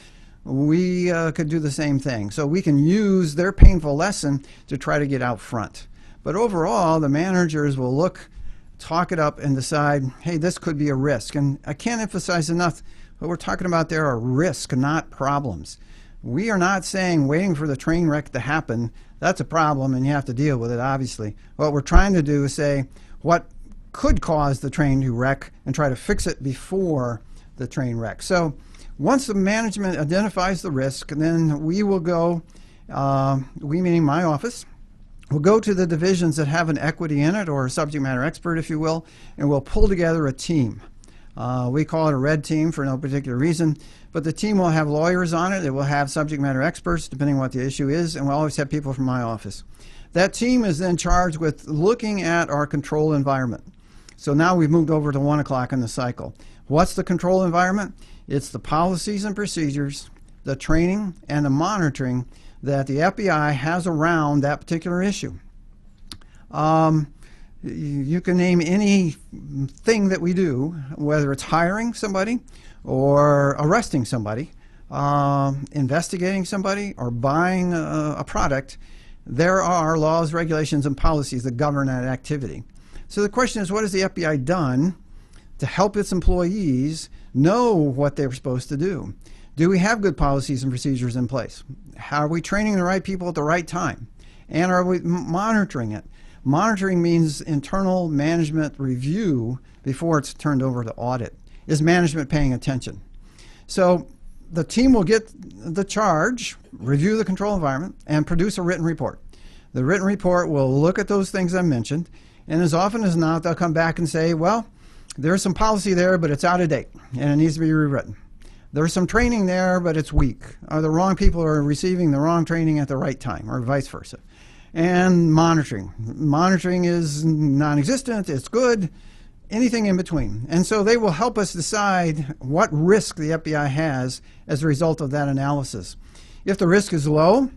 we could do the same thing. So we can use their painful lesson to try to get out front. But overall, the managers will look, talk it up, and decide, hey, this could be a risk. And I can't emphasize enough, what we're talking about there are risks, not problems. We are not saying waiting for the train wreck to happen, that's a problem and you have to deal with it, obviously. What we're trying to do is say what could cause the train to wreck and try to fix it before the train wreck. So once the management identifies the risk, then we will go, we meaning my office, we'll go to the divisions that have an equity in it, or a subject matter expert, if you will, and we'll pull together a team. We call it a red team for no particular reason, but the team will have lawyers on it. It will have subject matter experts, depending on what the issue is, and we'll always have people from my office. That team is then charged with looking at our control environment. So now we've moved over to 1 o'clock in the cycle. What's the control environment? It's the policies and procedures, the training, and the monitoring that the FBI has around that particular issue. You can name anything that we do, whether it's hiring somebody or arresting somebody, investigating somebody, or buying a product. There are laws, regulations, and policies that govern that activity. So the question is, what has the FBI done to help its employees know what they're supposed to do? Do we have good policies and procedures in place? How are we training the right people at the right time? And are we monitoring it? Monitoring means internal management review before it's turned over to audit. Is management paying attention? So the team will get the charge, review the control environment, and produce a written report. The written report will look at those things I mentioned, and as often as not, they'll come back and say, well, there's some policy there, but it's out of date, and it needs to be rewritten. There's some training there, but it's weak. Or the wrong people are receiving the wrong training at the right time, or vice versa. And monitoring. Monitoring is non-existent, it's good, anything in between. And so they will help us decide what risk the FBI has as a result of that analysis. If the risk is low,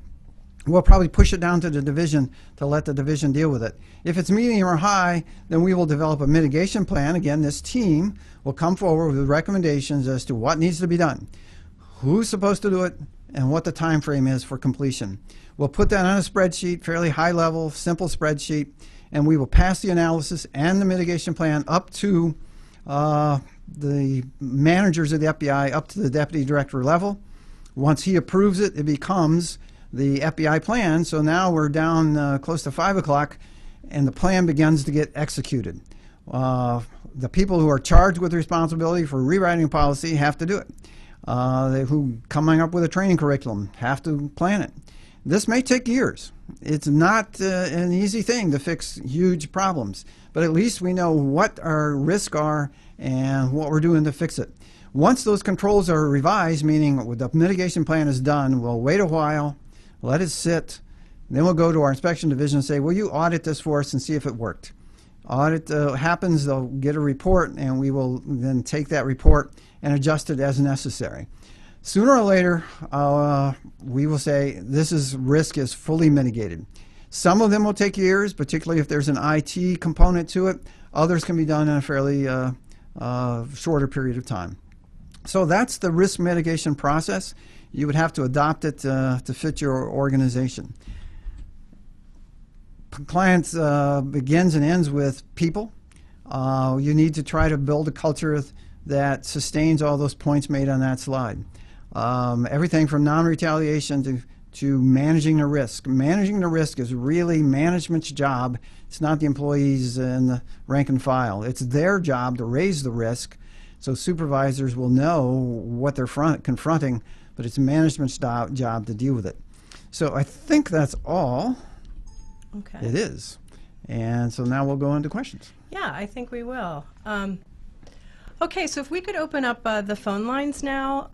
we'll probably push it down to the division to let the division deal with it. If it's medium or high, then we will develop a mitigation plan. Again, this team will come forward with recommendations as to what needs to be done, who's supposed to do it, and what the time frame is for completion. We'll put that on a spreadsheet, fairly high level, simple spreadsheet, and we will pass the analysis and the mitigation plan up to the managers of the FBI, up to the deputy director level. Once he approves it, it becomes the FBI plan. So now we're down close to 5 o'clock, and the plan begins to get executed. The people who are charged with responsibility for rewriting policy have to do it. Who coming up with a training curriculum have to plan it. This may take years. It's not an easy thing to fix huge problems, but at least we know what our risks are and what we're doing to fix it. Once those controls are revised, meaning the mitigation plan is done, we'll wait a while, let it sit, then we'll go to our inspection division and say, will you audit this for us and see if it worked? Audit happens, they'll get a report, and we will then take that report and adjust it as necessary. Sooner or later, we will say this risk is fully mitigated. Some of them will take years, particularly if there's an IT component to it. Others can be done in a fairly shorter period of time. So that's the risk mitigation process. You would have to adopt it to fit your organization. Compliance begins and ends with people. You need to try to build a culture that sustains all those points made on that slide. Everything from non-retaliation to managing the risk. Managing the risk is really management's job. It's not the employees in the rank and file. It's their job to raise the risk, so supervisors will know what they're confronting, but it's management's job to deal with it. So I think that's all it is. And so now we'll go into questions. Yeah, I think we will. Okay, so if we could open up the phone lines now,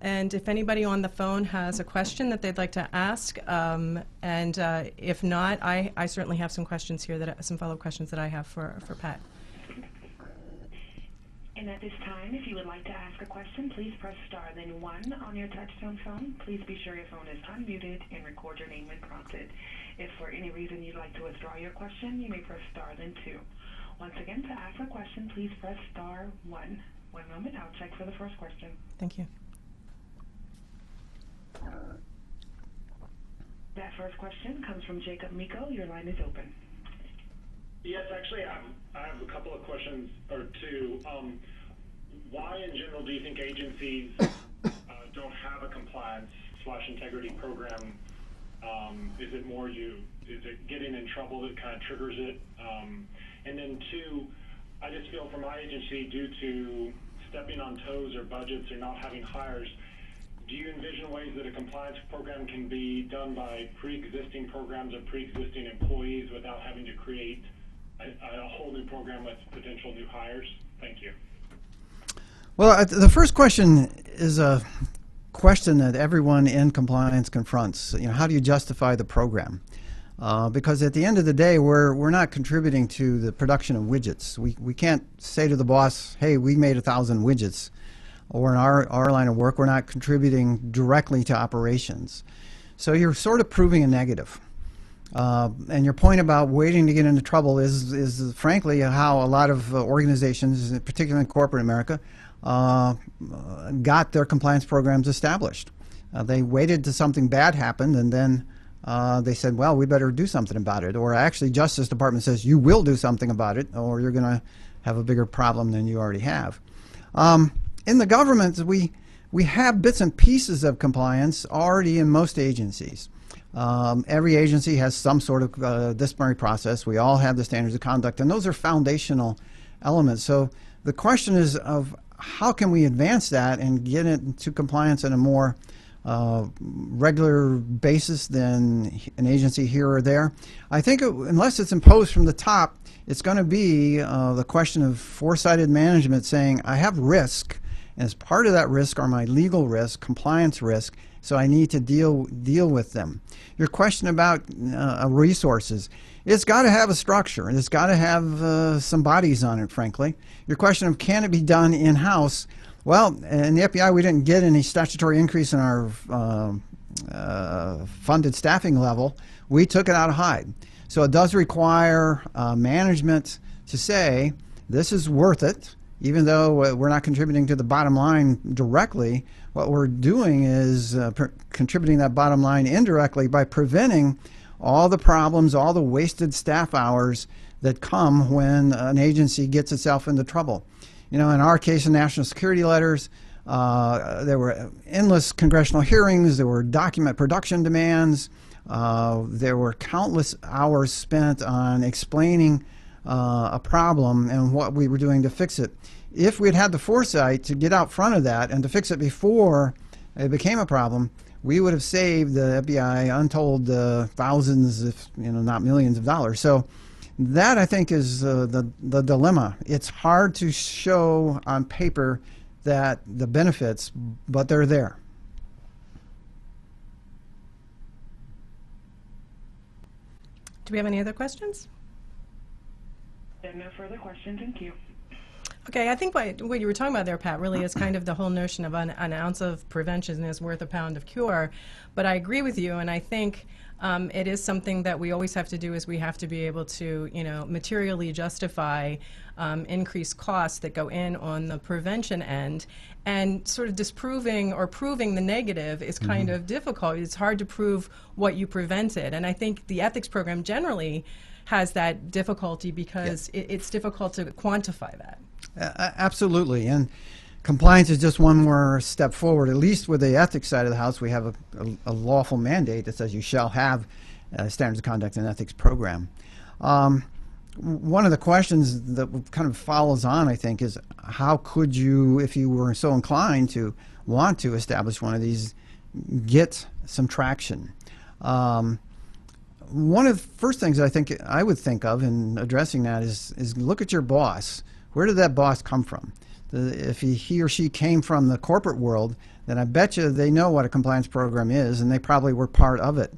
and if anybody on the phone has a question that they'd like to ask, and if not, I certainly have some questions here, some follow-up questions that I have for Pat. And at this time, if you would like to ask a question, please press star then 1 on your touchtone phone. Please be sure your phone is unmuted and record your name when prompted. If for any reason you'd like to withdraw your question, you may press star then 2. Once again, to ask a question, please press star 1. One moment, I'll check for the first question. Thank you. That first question comes from Jacob Miko. Your line is open. Yes, actually, I have a couple of questions or two. Why, in general, do you think agencies don't have a compliance/integrity program? Is it more is it getting in trouble that kind of triggers it? And then two, I just feel for my agency, due to stepping on toes or budgets or not having hires, do you envision ways that a compliance program can be done by pre-existing programs or pre-existing employees without having to create a whole new program with potential new hires? Thank you. Well, the first question is a question that everyone in compliance confronts. You know, how do you justify the program? Because at the end of the day, we're not contributing to the production of widgets. We can't say to the boss, hey, we made 1,000 widgets. Or in our line of work, we're not contributing directly to operations. So you're sort of proving a negative. And your point about waiting to get into trouble is frankly how a lot of organizations, particularly in corporate America, got their compliance programs established. They waited till something bad happened, and then they said, well, we better do something about it. Or actually, Justice Department says, you will do something about it, or you're going to have a bigger problem than you already have. In the government, we have bits and pieces of compliance already in most agencies. Every agency has some sort of disciplinary process. We all have the standards of conduct, and those are foundational elements. So the question is of how can we advance that and get it into compliance in a more regular basis than an agency here or there. I think unless it's imposed from the top, it's going to be the question of foresighted management saying, I have risk, And as part of that risk are my legal risk, compliance risk, so I need to deal with them. Your question about resources, it's got to have a structure, and it's got to have some bodies on it, frankly. Your question of can it be done in-house? Well, in the FBI, we didn't get any statutory increase in our funded staffing level. We took it out of Hyde. So it does require management to say, this is worth it, even though we're not contributing to the bottom line directly. What we're doing is contributing that bottom line indirectly by preventing all the problems, all the wasted staff hours that come when an agency gets itself into trouble. You know, in our case, in national security letters, there were endless congressional hearings, there were document production demands, there were countless hours spent on explaining a problem and what we were doing to fix it. If we'd had the foresight to get out front of that and to fix it before it became a problem, we would have saved the FBI untold thousands, if not millions of dollars. So that, I think, is the dilemma. It's hard to show on paper that the benefits, but they're there. Do we have any other questions? There are no further questions. Thank you. Okay, I think what you were talking about there, Pat, really is kind of the whole notion of an ounce of prevention is worth a pound of cure. But I agree with you, and I think it is something that we always have to do is we have to be able to, materially justify increased costs that go in on the prevention end, and sort of disproving or proving the negative is kind of difficult. It's hard to prove what you prevented, and I think the ethics program generally has that difficulty because it's difficult to quantify that. Absolutely, and compliance is just one more step forward. At least with the ethics side of the house, we have a lawful mandate that says you shall have standards of conduct and ethics program. One of the questions that kind of follows on, I think, is how could you, if you were so inclined to want to establish one of these, get some traction? One of the first things I would think of in addressing that is look at your boss. Where did that boss come from? If he or she came from the corporate world, then I bet you they know what a compliance program is, and they probably were part of it.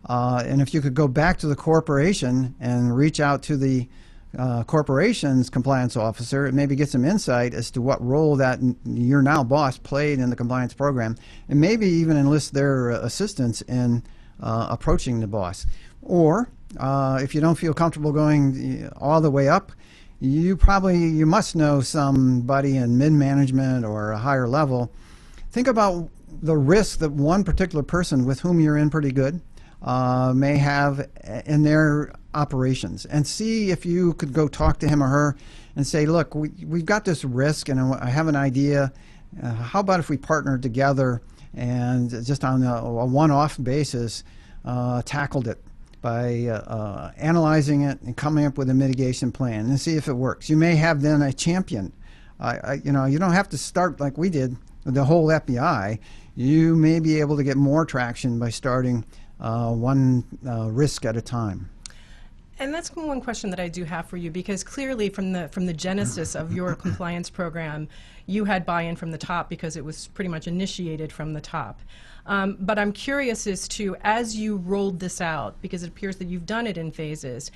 And if you could go back to the corporation and reach out to the corporation's compliance officer and maybe get some insight as to what role that your now boss played in the compliance program, and maybe even enlist their assistance in approaching the boss. Or if you don't feel comfortable going all the way up, you must know somebody in mid-management or a higher level. Think about the risk that one particular person with whom you're in pretty good may have in their operations, and see if you could go talk to him or her and say, look, we've got this risk and I have an idea. How about if we partnered together and just on a one-off basis tackled it by analyzing it and coming up with a mitigation plan and see if it works. You may have then a champion. You don't have to start like we did with the whole FBI. You may be able to get more traction by starting one risk at a time. And that's one question that I do have for you, because clearly from the genesis of your compliance program, you had buy-in from the top because it was pretty much initiated from the top. But I'm curious as to, as you rolled this out, because it appears that you've done it in phases,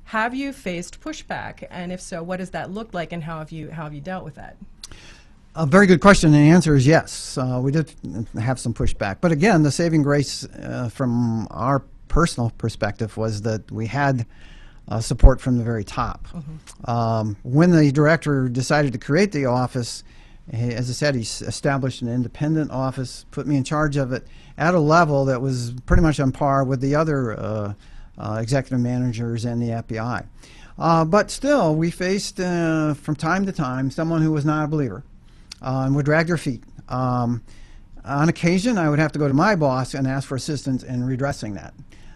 have you faced pushback? And if so, what does that look like, and how have you dealt with that? A very good question, and the answer is yes. We did have some pushback. But again, the saving grace from our personal perspective was that we had support from the very top. When the director decided to create the office, as I said, he established an independent office, put me in charge of it at a level that was pretty much on par with the other executive managers in the FBI. But still, we faced from time to time someone who was not a believer and would drag their feet. On occasion, I would have to go to my boss and ask for assistance in redressing that.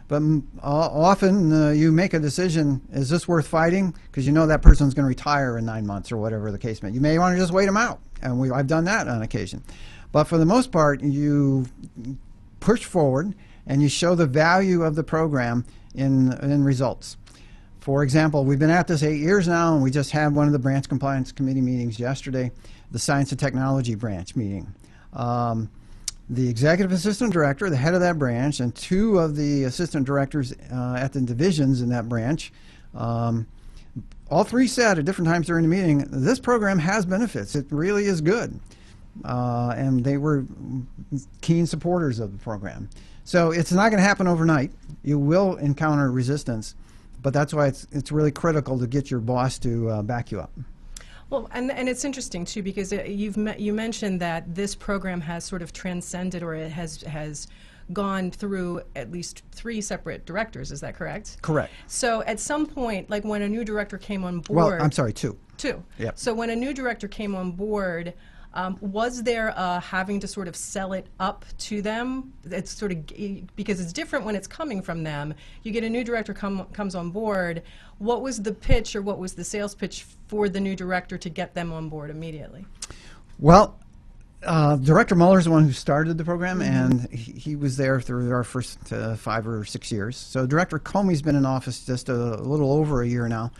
But often you make a decision, is this worth fighting? Because you know that person's going to retire in 9 months or whatever the case may be. You may want to just wait them out, and I've done that on occasion. But for the most part, you push forward and you show the value of the program in results. For example, we've been at this 8 years now, and we just had one of the branch compliance committee meetings yesterday. the Science and Technology branch meeting. The executive assistant director, the head of that branch, and two of the assistant directors at the divisions in that branch, all three said at different times during the meeting, this program has benefits. It really is good. And they were keen supporters of the program. So it's not going to happen overnight. You will encounter resistance, but that's why it's really critical to get your boss to back you up. Well, and it's interesting too, because you mentioned that this program has sort of transcended, or it has gone through at least 3 separate directors. Is that correct? Correct. So at some point, like when a new director came on board. Well, I'm sorry, 2. 2. Yep. So when a new director came on board, was there having to sort of sell it up to them? It's sort of, because it's different when it's coming from them. You get a new director comes on board. What was the pitch, or what was the sales pitch for the new director to get them on board immediately? Well, Director Mueller is the one who started the program, and he was there through our first 5 or 6 years. So Director Comey's been in office just a little over a year now.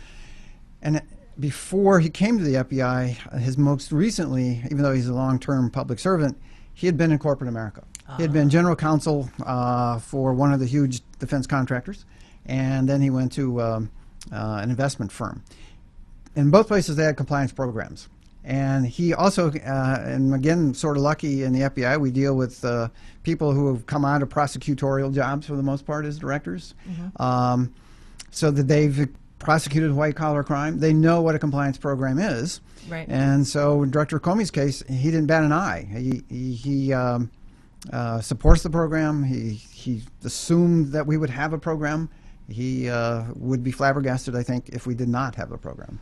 And before he came to the FBI, his most recently, even though he's a long-term public servant, he had been in corporate America. He had been general counsel for one of the huge defense contractors, and then he went to an investment firm. In both places, they had compliance programs. And he also, and again, sort of lucky in the FBI, we deal with people who have come out of prosecutorial jobs for the most part as directors. So that they've prosecuted white-collar crime. They know what a compliance program is. Right. And so in Director Comey's case, he didn't bat an eye. He supports the program. He assumed that we would have a program. He would be flabbergasted, I think, if we did not have a program.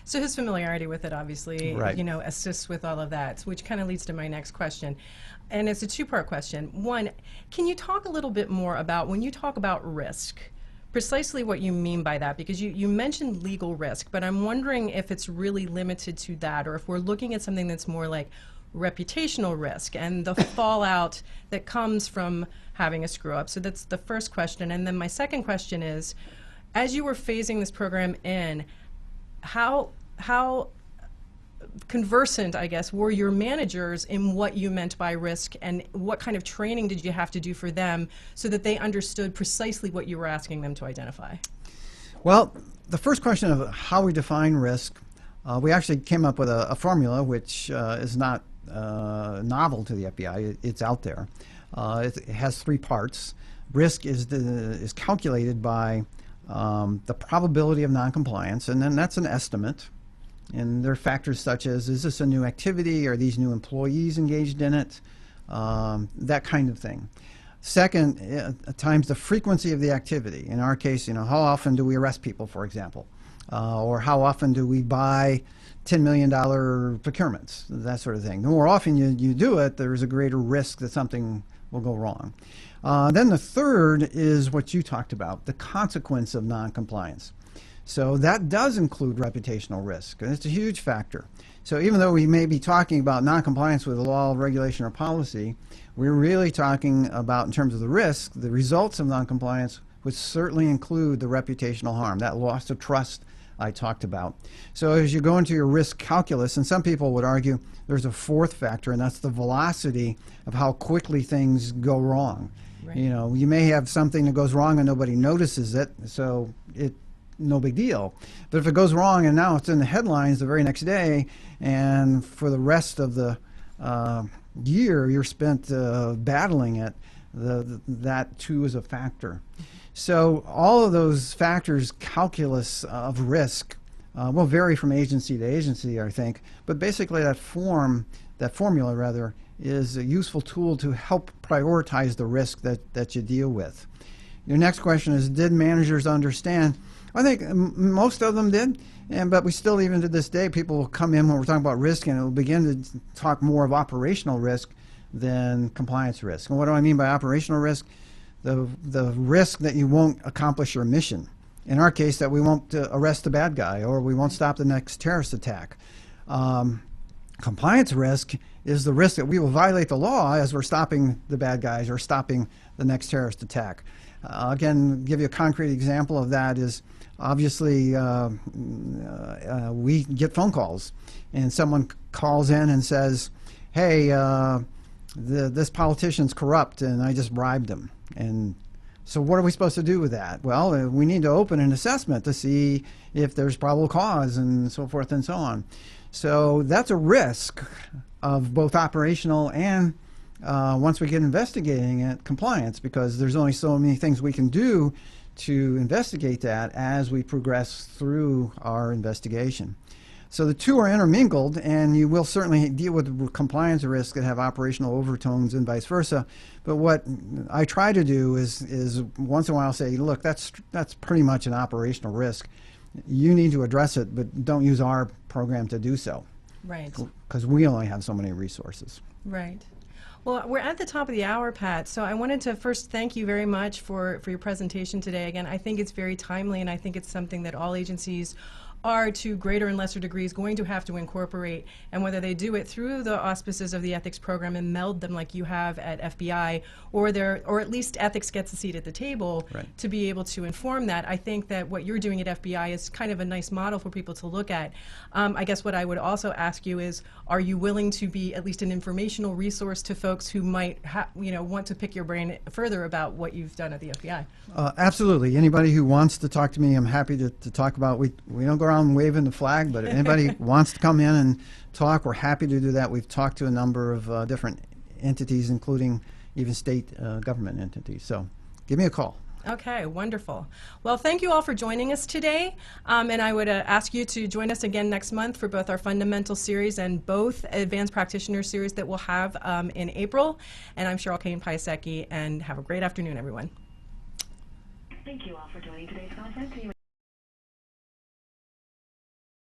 So his familiarity with it, obviously, Right. you know, assists with all of that, which kind of leads to my next question. And it's a 2-part question. One, can you talk a little bit more about, when you talk about risk, precisely what you mean by that? Because you mentioned legal risk, but I'm wondering if it's really limited to that, or if we're looking at something that's more like reputational risk and the fallout that comes from having a screw up. So that's the first question. And then my second question is, as you were phasing this program in, how conversant, I guess, were your managers in what you meant by risk, and what kind of training did you have to do for them so that they understood precisely what you were asking them to identify? Well, the first question of how we define risk, we actually came up with a formula which is not novel to the FBI. It's out there. It has 3 parts. Risk is calculated by the probability of noncompliance, and then that's an estimate. And there are factors such as, is this a new activity? Are these new employees engaged in it? That kind of thing. Second, times the frequency of the activity. In our case, you know, how often do we arrest people, for example? Or how often do we buy $10 million procurements? That sort of thing. The more often you do it, there's a greater risk that something will go wrong. Then the third is what you talked about, the consequence of noncompliance. So that does include reputational risk, and it's a huge factor. So even though we may be talking about noncompliance with a law, regulation, or policy, we're really talking about, in terms of the risk, the results of noncompliance would certainly include the reputational harm, that loss of trust I talked about. So as you go into your risk calculus, and some people would argue there's a 4th factor, and that's the velocity of how quickly things go wrong. Right. You know, you may have something that goes wrong and nobody notices it, so no big deal. But if it goes wrong and now it's in the headlines the very next day, and for the rest of the year you're spent battling it, that too is a factor. So all of those factors, calculus of risk, will vary from agency to agency, I think. But basically that formula rather, is a useful tool to help prioritize the risk that you deal with. Your next question is, did managers understand? I think most of them did, but we still, even to this day, people will come in when we're talking about risk, and it will begin to talk more of operational risk than compliance risk. And what do I mean by operational risk? The risk that you won't accomplish your mission. In our case, that we won't arrest the bad guy, or we won't stop the next terrorist attack. Compliance risk is the risk that we will violate the law as we're stopping the bad guys or stopping the next terrorist attack. Again, give you a concrete example of that is obviously we get phone calls and someone calls in and says, hey, this politician's corrupt and I just bribed him. And so what are we supposed to do with that? Well, we need to open an assessment to see if there's probable cause and so forth and so on. So that's a risk of both operational and once we get investigating it, compliance, because there's only so many things we can do to investigate that as we progress through our investigation. So the two are intermingled, and you will certainly deal with compliance risks that have operational overtones and vice versa. But what I try to do is once in a while say, look, that's pretty much an operational risk. You need to address it, but don't use our program to do so. Right. Because we only have so many resources. Right. Well, we're at the top of the hour, Pat, so I wanted to first thank you very much for your presentation today. Again, I think it's very timely, and I think it's something that all agencies are to greater and lesser degrees going to have to incorporate, and whether they do it through the auspices of the ethics program and meld them like you have at FBI, or at least ethics gets a seat at the table to be able to inform that. I think that what you're doing at FBI is kind of a nice model for people to look at. I guess what I would also ask you is, are you willing to be at least an informational resource to folks who might want to pick your brain further about what you've done at the FBI? Absolutely. Anybody who wants to talk to me, I'm happy to talk about. We don't go around waving the flag, but if anybody wants to come in and talk, we're happy to do that. We've talked to a number of different entities, including even state government entities. So give me a call. Okay, wonderful. Well, thank you all for joining us today, and I would ask you to join us again next month for both our fundamental series and both advanced practitioner series that we'll have in April. And I'm Cheryl Kane Piasecki, and have a great afternoon, everyone. Thank you all for joining today's conference.